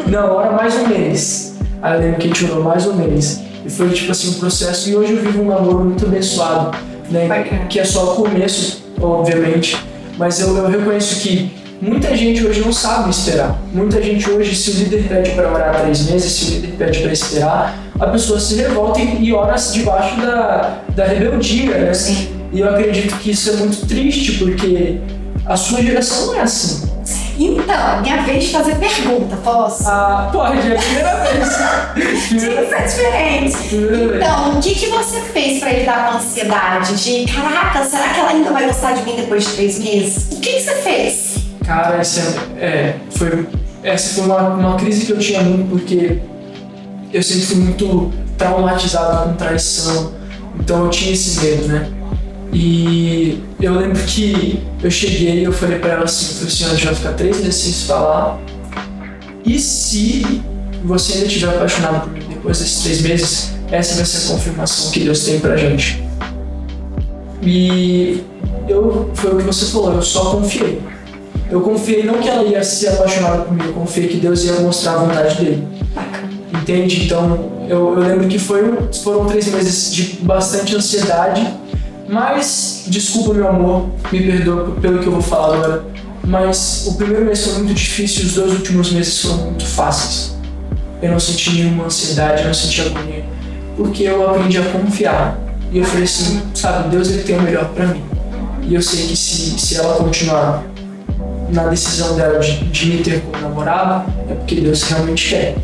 Não, ora mais um mês. Aí eu lembro que a gente orou mais um mês. E foi tipo assim um processo. E hoje eu vivo um namoro muito abençoado, né? Que é só o começo, obviamente. Mas eu reconheço que muita gente hoje não sabe esperar. Muita gente hoje, se o líder pede para orar 3 meses, se o líder pede para esperar, a pessoa se revolta e ora debaixo da rebeldia, né? Sim. E eu acredito que isso é muito triste, porque a sua geração não é assim. Então, minha vez de fazer pergunta, posso? Ah, pode, é a primeira vez. Tinha que ser diferente. Então, o que você fez pra lidar com a ansiedade? De, caraca, será que ela ainda vai gostar de mim depois de 3 meses? O que você fez? Cara, essa foi uma crise que eu tinha muito, porque eu sempre fui muito traumatizado com traição. Então eu tinha esse medo, né? E eu lembro que eu cheguei e eu falei pra ela assim, a gente vai ficar 3 meses sem se falar. E se você ainda estiver apaixonado por mim depois desses 3 meses, essa vai ser a confirmação que Deus tem pra gente. E foi o que você falou, eu só confiei. Eu confiei não que ela ia se apaixonar por mim, eu confiei que Deus ia mostrar a vontade dele. Entende? Então eu lembro que foram 3 meses de bastante ansiedade. Mas, desculpa meu amor, me perdoa pelo que eu vou falar agora, mas o primeiro mês foi muito difícil e os 2 últimos meses foram muito fáceis. Eu não senti nenhuma ansiedade, eu não senti agonia, porque eu aprendi a confiar. E eu falei assim, sabe, Deus ele tem o melhor pra mim. E eu sei que se ela continuar na decisão dela de me ter como namorado, é porque Deus realmente quer,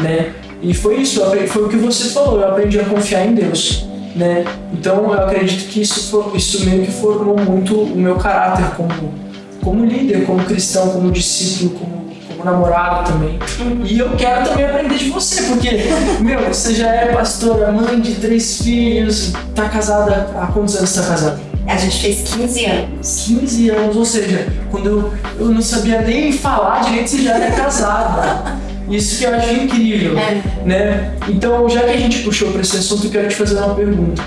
né? E foi isso, foi o que você falou, eu aprendi a confiar em Deus. Né? Então eu acredito que isso meio que formou muito o meu caráter como líder, como cristão, como discípulo, como namorado também. E eu quero também aprender de você, porque, você já é pastora, mãe de 3 filhos, tá casada, há quantos anos tá casada? A gente fez 15 anos. 15 anos, ou seja, quando eu não sabia nem falar direito, você já era casada. Isso que eu acho incrível, né? Então, já que a gente puxou para esse assunto, eu quero te fazer uma pergunta.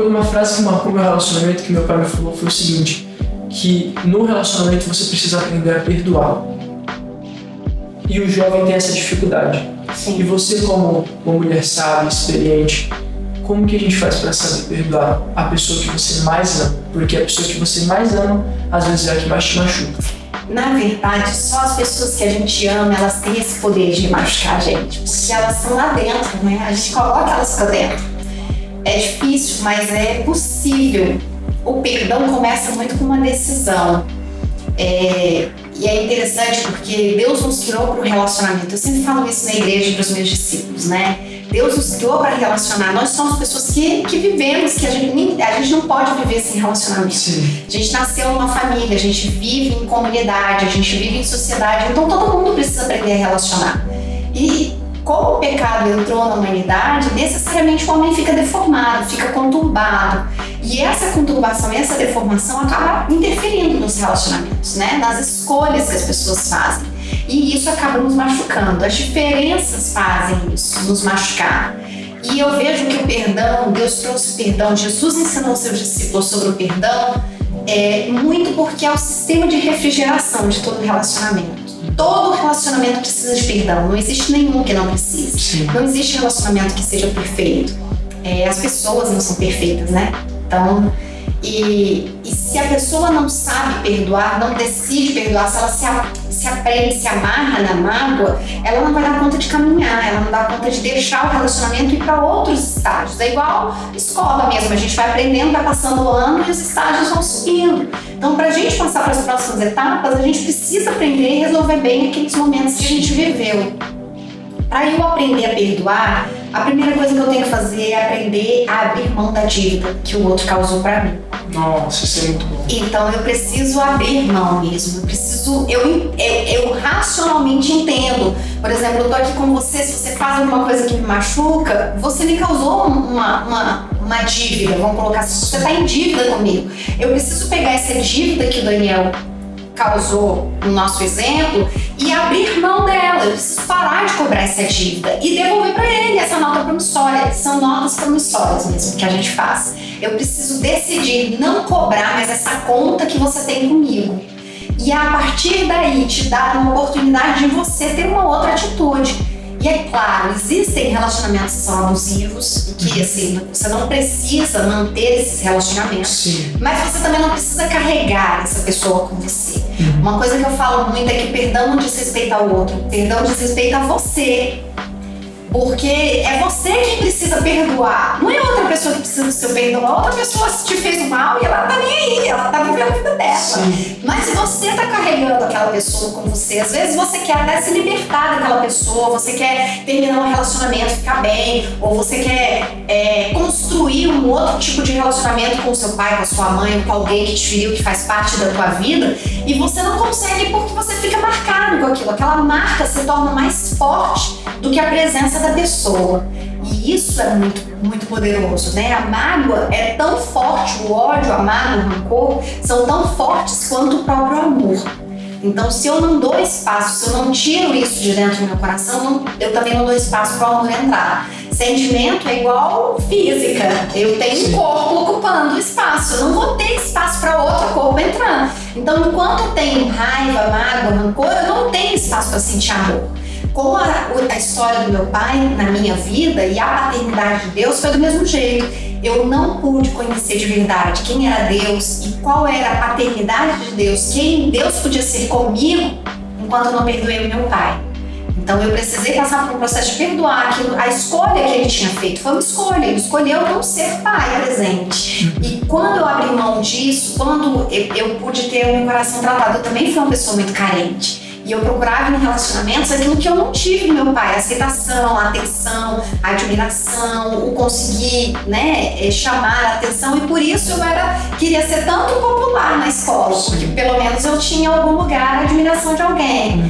Uma frase que marcou meu relacionamento, que meu pai me falou, foi o seguinte, que no relacionamento você precisa aprender a perdoar. E o jovem tem essa dificuldade. Sim. E você, como uma mulher sábia, experiente, como que a gente faz para saber perdoar a pessoa que você mais ama? Porque a pessoa que você mais ama, às vezes é a que mais te machuca. Na verdade, só as pessoas que a gente ama, elas têm esse poder de machucar a gente, porque elas estão lá dentro, né? A gente coloca elas pra dentro. É difícil, mas é possível. O perdão começa muito com uma decisão. E é interessante porque Deus nos criou para o relacionamento. Eu sempre falo isso na igreja para os meus discípulos, né? Deus nos criou para relacionar. Nós somos pessoas que vivemos, que a gente não pode viver sem relacionamento. Sim. A gente nasceu numa família, a gente vive em comunidade, a gente vive em sociedade, então todo mundo precisa aprender a relacionar. E como o pecado entrou na humanidade, necessariamente o homem fica deformado, fica conturbado. E essa conturbação e essa deformação acaba interferindo nos relacionamentos, né? Nas escolhas que as pessoas fazem. E isso acaba nos machucando. As diferenças fazem isso, nos machucar. E eu vejo que o perdão, Deus trouxe o perdão, Jesus ensinou seus discípulos sobre o perdão, muito porque é o sistema de refrigeração de todo relacionamento. Todo relacionamento precisa de perdão, não existe nenhum que não precise. Sim. Não existe relacionamento que seja perfeito. As pessoas não são perfeitas, né? Então, e se a pessoa não sabe perdoar, não decide perdoar, se ela se aprende, se amarra na mágoa, ela não vai dar conta de caminhar, ela não dá conta de deixar o relacionamento ir para outros estágios. É igual escola mesmo, a gente vai aprendendo, vai passando o ano e os estágios vão subindo. Então, para a gente passar para as próximas etapas, a gente precisa aprender e resolver bem aqueles momentos que a gente viveu. Para eu aprender a perdoar, a primeira coisa que eu tenho que fazer é aprender a abrir mão da dívida que o outro causou para mim. Nossa, isso é muito bom. Então eu preciso abrir mão mesmo, eu racionalmente entendo. Por exemplo, eu tô aqui com você, se você faz alguma coisa que me machuca, você me causou uma dívida, vamos colocar assim, você tá em dívida comigo. Eu preciso pegar essa dívida que o Daniel causou no nosso exemplo e abrir mão dela. Eu preciso parar de cobrar essa dívida e devolver para ele essa nota promissória. São notas promissórias mesmo que a gente faz. Eu preciso decidir não cobrar mais essa conta que você tem comigo. E a partir daí te dar uma oportunidade de você ter uma outra atitude. E é claro, existem relacionamentos que são abusivos e que assim, você não precisa manter esses relacionamentos. Sim. Mas você também não precisa carregar essa pessoa com você. Uma coisa que eu falo muito é que perdão não diz respeito ao outro, perdão diz respeito a você. Porque é você quem precisa perdoar, não é outra pessoa que precisa do seu perdão. A outra pessoa te fez mal e ela tá nem aí, ela tá vivendo a vida dela. Sim. Mas se você tá carregando aquela pessoa com você, às vezes você quer até se libertar daquela pessoa, você quer terminar um relacionamento, ficar bem, ou você quer construir um outro tipo de relacionamento com o seu pai, com a sua mãe, ou com alguém que te feriu, que faz parte da tua vida, e você não consegue porque você fica marcado com aquilo. Aquela marca se torna mais forte do que a presença da pessoa. E isso é muito, muito poderoso, né? A mágoa é tão forte, o ódio, a mágoa, o rancor são tão fortes quanto o próprio amor. Então, se eu não dou espaço, se eu não tiro isso de dentro do meu coração, eu também não dou espaço para o amor entrar. Sentimento é igual física. Eu tenho um corpo ocupando espaço. Eu não vou ter espaço para outro corpo entrar. Então, enquanto eu tenho raiva, mágoa, rancor, eu não tenho espaço para sentir amor. Como a história do meu pai na minha vida e a paternidade de Deus foi do mesmo jeito. Eu não pude conhecer de verdade quem era Deus e qual era a paternidade de Deus, quem Deus podia ser comigo enquanto eu não perdoei o meu pai. Então eu precisei passar por um processo de perdoar aquilo. A escolha que ele tinha feito foi uma escolha. Ele escolheu não ser pai presente. E quando eu abri mão disso, quando eu pude ter o meu coração tratado, eu também fui uma pessoa muito carente. E eu procurava em relacionamentos aquilo que eu não tive no meu pai, a aceitação, a atenção, a admiração, o conseguir, né, chamar a atenção. E por isso eu queria ser tanto popular na escola, porque pelo menos eu tinha em algum lugar a admiração de alguém.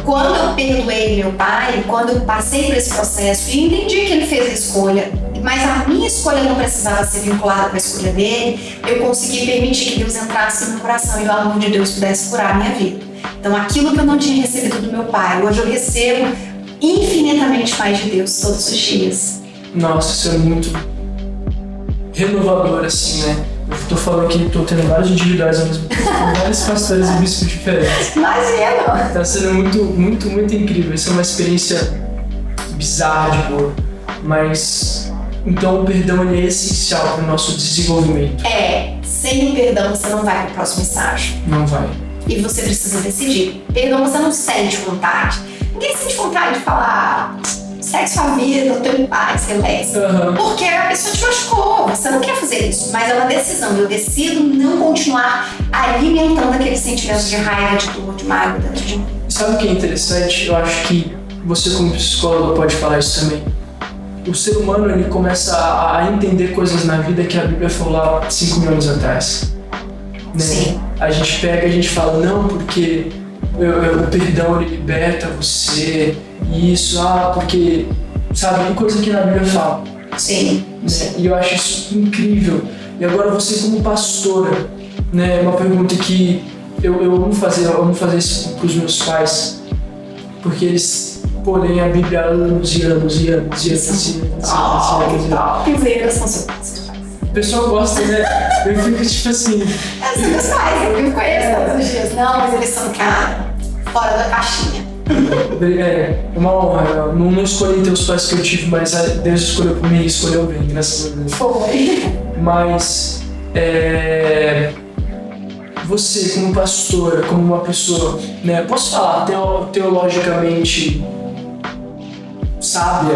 Quando eu perdoei meu pai, quando eu passei por esse processo e entendi que ele fez a escolha, mas a minha escolha não precisava ser vinculada com a escolha dele, eu consegui permitir que Deus entrasse no meu coração e o amor de Deus pudesse curar a minha vida. Então aquilo que eu não tinha recebido do meu pai, hoje eu recebo infinitamente mais de Deus todos os dias. Nossa, isso é muito renovador, assim, né? Eu tô falando que tô tendo vários individuais ao mesmo tempo, com vários pastores e bispos diferentes. Imagina! Tá sendo muito incrível. Isso é uma experiência bizarra de boa. Mas, então o perdão ele é essencial para o nosso desenvolvimento. Sem o perdão você não vai para o próximo estágio. Não vai. E você precisa decidir. Perdão você não sente vontade. Ninguém sente vontade de falar segue sua vida, eu tô em paz, relaxa. Porque a pessoa te machucou, você não quer fazer isso, mas é uma decisão. Eu decido não continuar alimentando aquele sentimento de raiva, de dor, de mágoa dentro de mim. Sabe o que é interessante? Eu acho que você como psicóloga pode falar isso também. O ser humano ele começa a entender coisas na vida que a Bíblia falou lá 5 mil anos atrás. Né? Sim. A gente pega e a gente fala, não, porque o perdão ele liberta você, isso, porque, sabe, coisa que na Bíblia fala. Sim. Né? E eu acho isso incrível. E agora você como pastora, né, uma pergunta que eu amo fazer isso com os meus pais, porque eles leem a Bíblia há anos e anos e anos e anos e anos. Que veio são seus pais. O pessoal gosta, né? Eu fico tipo assim... São meus pais, eu me conheço todos os dias. Não, mas eles são, cara, fora da caixinha. É uma honra. Eu não escolhi ter os pais que eu tive, mas Deus escolheu por mim e escolheu bem, graças a Deus. Foi. Mas você, como pastora, como uma pessoa, né, posso falar teologicamente sábia,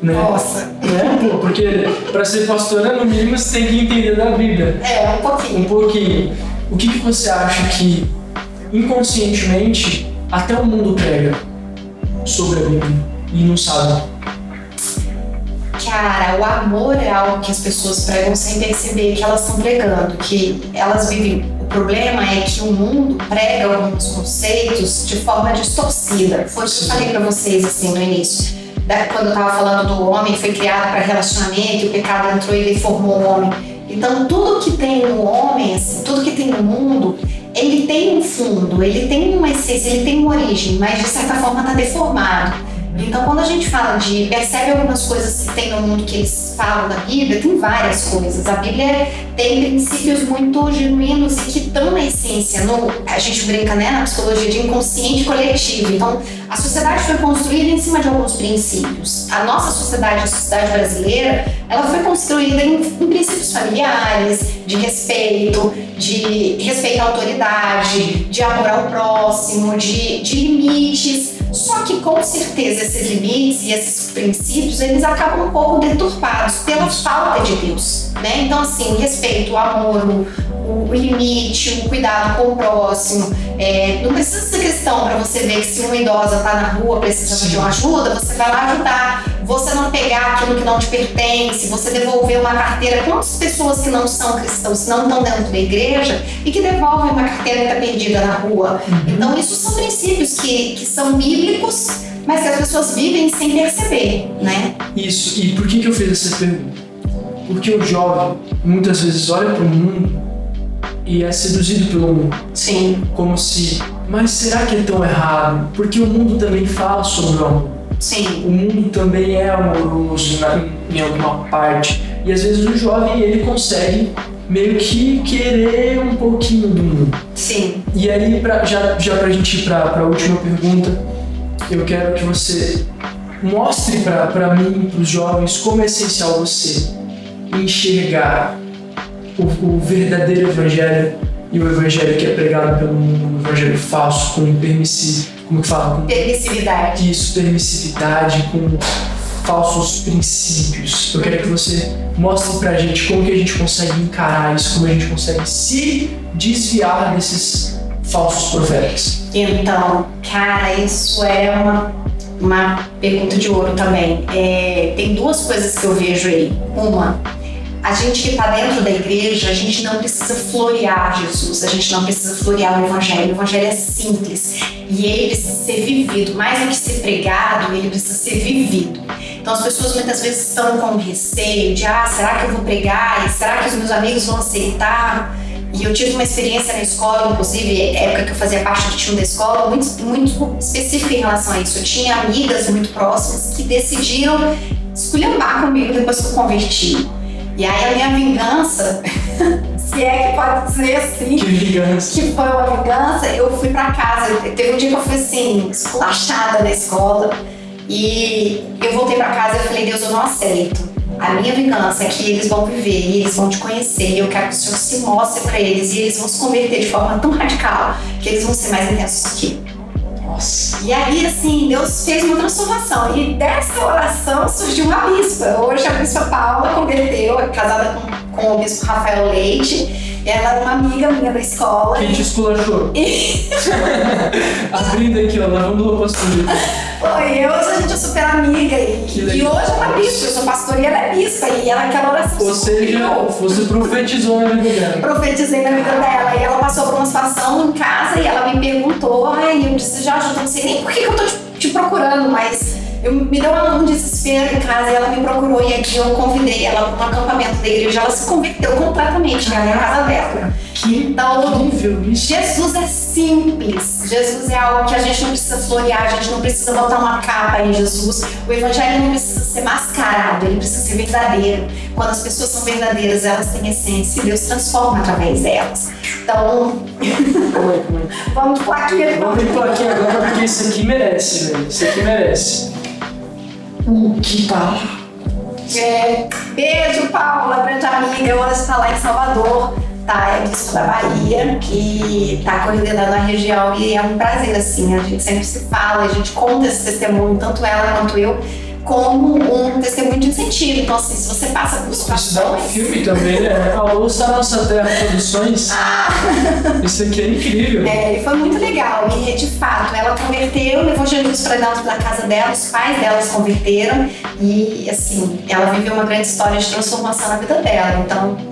né? Nossa. Né? Pô, porque para ser pastora, no mínimo, você tem que entender da Bíblia. Um pouquinho. Um pouquinho. O que você acha que, inconscientemente, até o mundo prega sobre a Bíblia e não sabe? Cara, o amor é algo que as pessoas pregam sem perceber que elas estão pregando, que elas vivem. O problema é que o mundo prega alguns conceitos de forma distorcida. Foi o que eu falei pra vocês assim no início. Quando eu tava falando do homem foi criado para relacionamento e o pecado entrou e deformou o homem. Então tudo que tem no homem, assim, tudo que tem no mundo, ele tem um fundo, ele tem uma essência, ele tem uma origem, mas de certa forma está deformado. Então, quando a gente fala percebe algumas coisas que tem no mundo que eles falam da Bíblia, tem várias coisas. A Bíblia tem princípios muito genuínos e que estão na essência. A gente brinca, né, na psicologia de inconsciente coletivo. Então, a sociedade foi construída em cima de alguns princípios. A nossa sociedade, a sociedade brasileira, ela foi construída em princípios familiares, de respeito à autoridade, de amor ao próximo, de limites. Só que, com certeza, esses limites e esses princípios, eles acabam um pouco deturpados pela falta de Deus, né? Então, assim, o respeito, o amor, o limite, o cuidado com o próximo. Não precisa ser cristão para você ver que se uma idosa está na rua precisando de uma ajuda, você vai lá ajudar. Você não pegar aquilo que não te pertence, você devolver uma carteira. Quantas pessoas que não são cristãos, não estão dentro da igreja e que devolvem uma carteira que está perdida na rua? Então, isso são princípios que são bíblicos, mas que as pessoas vivem sem perceber, né? Isso. E por que eu fiz essa pergunta? Porque o jovem, muitas vezes, olha para o mundo e é seduzido pelo mundo. Sim. Como se, mas será que é tão errado? Porque o mundo também fala sobre o amor. Sim. O mundo também é amoroso em alguma parte. E às vezes o jovem, ele consegue meio que querer um pouquinho do mundo. Sim. E aí, já pra gente ir pra última pergunta, eu quero que você mostre pra mim, pros jovens, como é essencial você enxergar o verdadeiro evangelho e o evangelho que é pregado pelo mundo, o evangelho falso, com permissividade. Isso, permissividade, com falsos princípios. Eu quero que você mostre pra gente como que a gente consegue encarar isso, como a gente consegue se desviar desses falsos profetas. Então, cara, isso é uma pergunta de ouro também. Tem duas coisas que eu vejo aí. Uma, a gente que está dentro da igreja, a gente não precisa florear Jesus, a gente não precisa florear o Evangelho é simples e ele precisa ser vivido, mais do que ser pregado, ele precisa ser vivido. Então as pessoas muitas vezes estão com receio de, será que eu vou pregar? E será que os meus amigos vão aceitar? E eu tive uma experiência na escola, inclusive, época que eu fazia parte do time da escola, muito específica em relação a isso. Eu tinha amigas muito próximas que decidiram esculhambar comigo depois que eu converti. E aí a minha vingança, se é que pode dizer assim, que foi uma vingança, eu fui pra casa. Teve um dia que eu fui assim, esculachada na escola, e eu voltei pra casa e eu falei, Deus, eu não aceito. A minha vingança é que eles vão viver e eles vão te conhecer, e eu quero que o Senhor se mostre pra eles, e eles vão se converter de forma tão radical que eles vão ser mais intensos que eu. Nossa. E aí, assim, Deus fez uma transformação. E dessa oração surgiu uma bispa. Hoje a bispa Paula converteu, é casada com o bispo Rafael Leite. Ela era uma amiga minha da escola. Quem te esculachou? Abrindo aqui, ó, lavando roupa suja. Foi, hoje a gente é super amiga. E hoje é uma bispa, eu sou pastora e ela é bispa. E ela aquela oração. Ou seja, você profetizou na vida dela. Profetizei na vida dela. E ela passou por uma situação em casa e ela me perguntou, eu preciso de ajuda. Não sei nem por que eu tô te procurando, mas me deu um desespero em casa e ela me procurou e aqui eu convidei ela para um acampamento da igreja. Ela se converteu completamente na casa dela. Então, Jesus é simples. Jesus é algo que a gente não precisa florear, a gente não precisa botar uma capa em Jesus. O evangelho não precisa ser mascarado, ele precisa ser verdadeiro. Quando as pessoas são verdadeiras, elas têm essência e Deus transforma através delas. Então, vamos pro aqui agora, porque isso aqui merece, velho. Isso aqui merece. Que papo. Beijo, Paula, grande amiga. Hoje está lá em Salvador. Tá, é bispo da Bahia, que tá coordenando a região e é um prazer, assim, a gente sempre se fala, a gente conta esse testemunho, tanto ela quanto eu, como um testemunho de incentivo. Então, assim, se você passa por situações... Isso dá um filme também, né? Alô, Nossa Terra Produções. Isso aqui é incrível. E foi muito legal. E, de fato, ela converteu, levou Jesus para dentro da casa dela, os pais dela se converteram e, assim, ela viveu uma grande história de transformação na vida dela. Então,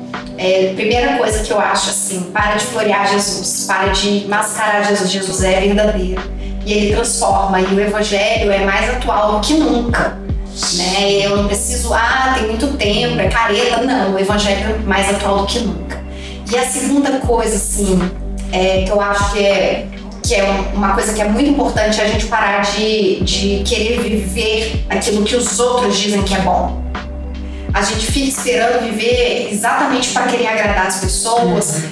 primeira coisa que eu acho, assim, para de florear Jesus, para de mascarar Jesus. Jesus é verdadeiro e ele transforma, e o evangelho é mais atual do que nunca, né? Eu não preciso, tem muito tempo, é careta, não, o evangelho é mais atual do que nunca. E a segunda coisa, assim, que eu acho que é uma coisa que é muito importante, é a gente parar de querer viver aquilo que os outros dizem que é bom. A gente fica esperando viver exatamente para querer agradar as pessoas,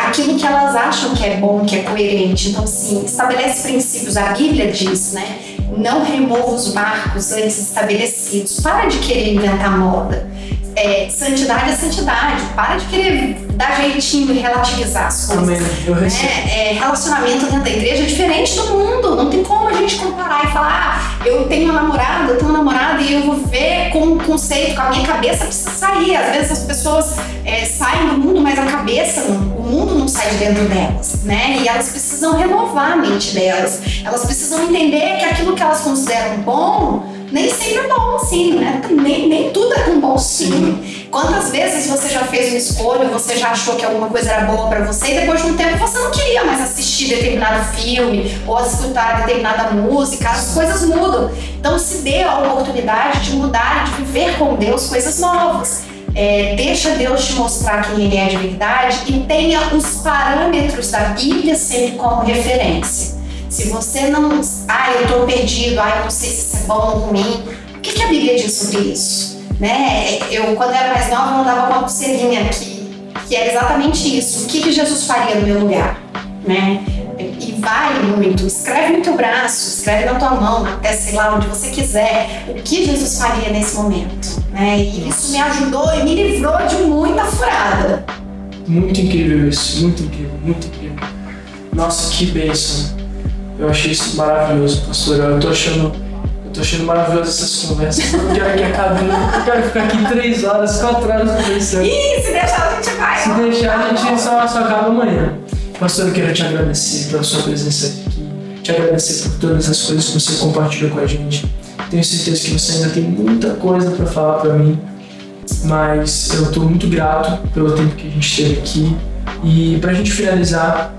aquilo que elas acham que é bom, que é coerente. Então, assim, estabelece princípios. A Bíblia diz, né? Não remova os marcos antes estabelecidos. Para de querer inventar moda. Santidade é santidade. Para de querer dar jeitinho e relativizar as coisas. Amém. Eu recebo. Relacionamento dentro da igreja é diferente do mundo. Não tem como a gente comparar e falar, eu tenho uma namorada, eu tenho um namorado e eu vou ver com um conceito, com a minha cabeça precisa sair. Às vezes as pessoas saem do mundo, mas a cabeça, o mundo não sai de dentro delas, né? E elas precisam renovar a mente delas. Elas precisam entender que aquilo que elas consideram bom nem sempre é bom, assim, né? Nem tudo é tão bom, sim. Quantas vezes você já fez uma escolha, você já achou que alguma coisa era boa pra você e depois de um tempo você não queria mais assistir determinado filme ou escutar determinada música, as coisas mudam. Então se dê a oportunidade de mudar e de viver com Deus coisas novas. Deixa Deus te mostrar quem Ele é de verdade e tenha os parâmetros da Bíblia sempre como referência. Se você não... eu tô perdido, eu não sei se isso é bom ou ruim. O que a Bíblia diz sobre isso? Né? Quando eu era mais nova, eu andava com uma pulseirinha que era exatamente isso. O que Jesus faria no meu lugar? Né? E vale muito. Escreve no teu braço, escreve na tua mão, até sei lá onde você quiser. O que Jesus faria nesse momento? Né? E isso me ajudou e me livrou de muita furada. Muito incrível isso. Muito incrível, muito incrível. Nossa, que bênção. Eu achei isso maravilhoso, pastor. Eu tô achando maravilhoso essas conversas. Eu não quero que acabe, eu quero ficar aqui 3 horas, 4 horas conversando. Se deixar a gente vai. Se deixar a gente só acaba amanhã. Pastor, eu quero te agradecer pela sua presença aqui. Te agradecer por todas as coisas que você compartilhou com a gente. Tenho certeza que você ainda tem muita coisa para falar para mim. Mas eu tô muito grato pelo tempo que a gente teve aqui. E pra gente finalizar,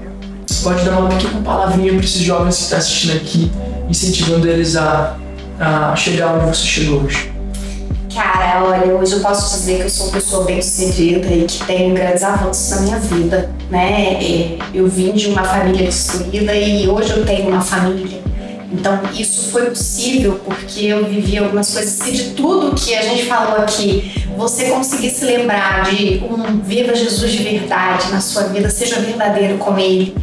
você pode dar uma pequena palavrinha para esses jovens que estão assistindo aqui, incentivando eles a chegar onde você chegou hoje? Cara, olha, hoje eu posso dizer que eu sou uma pessoa bem-sucedida e que tem grandes avanços na minha vida, né? Eu vim de uma família destruída e hoje eu tenho uma família. Então, isso foi possível porque eu vivi algumas coisas. Se de tudo que a gente falou aqui, você conseguir se lembrar de viva Jesus de verdade na sua vida, seja verdadeiro com Ele,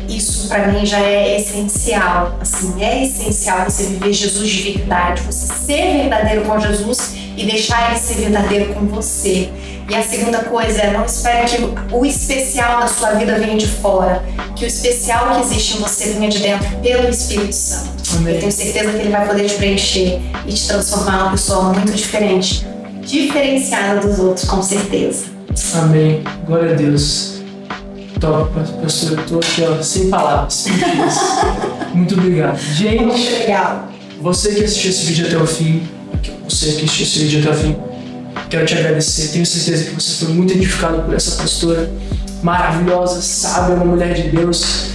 isso para mim já é essencial. Assim, é essencial você viver Jesus de verdade, você ser verdadeiro com Jesus e deixar Ele ser verdadeiro com você. E a segunda coisa não espere que o especial da sua vida venha de fora, que o especial que existe em você venha de dentro pelo Espírito Santo. Amém. Eu tenho certeza que Ele vai poder te preencher e te transformar numa pessoa muito diferente, diferenciada dos outros, com certeza. Amém. Glória a Deus. Top, pastor, eu tô aqui, sem palavras. Muito obrigado. Gente, muito legal. Você que assistiu esse vídeo até o fim, quero te agradecer. Tenho certeza que você foi muito edificado por essa pastora maravilhosa, sábia, uma mulher de Deus.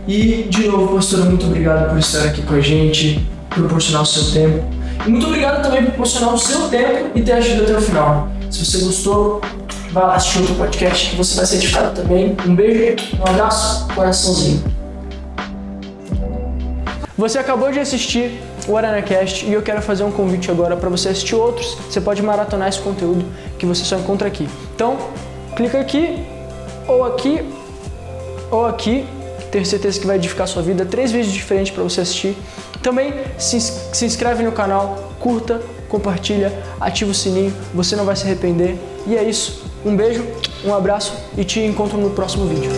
E, de novo, pastora, muito obrigado por estar aqui com a gente, proporcionar o seu tempo. E muito obrigado também por proporcionar o seu tempo e ter assistido até o final. Se você gostou, vai lá assistir outro podcast que você vai ser edificado também. Um beijo, um abraço, coraçãozinho. Você acabou de assistir o ArenaCast e eu quero fazer um convite agora para você assistir outros. Você pode maratonar esse conteúdo que você só encontra aqui. Então, clica aqui, ou aqui, ou aqui. Tenho certeza que vai edificar a sua vida. 3 vídeos diferentes para você assistir. Também se inscreve no canal, curta, compartilha, ativa o sininho. Você não vai se arrepender. E é isso. Um beijo, um abraço e te encontro no próximo vídeo.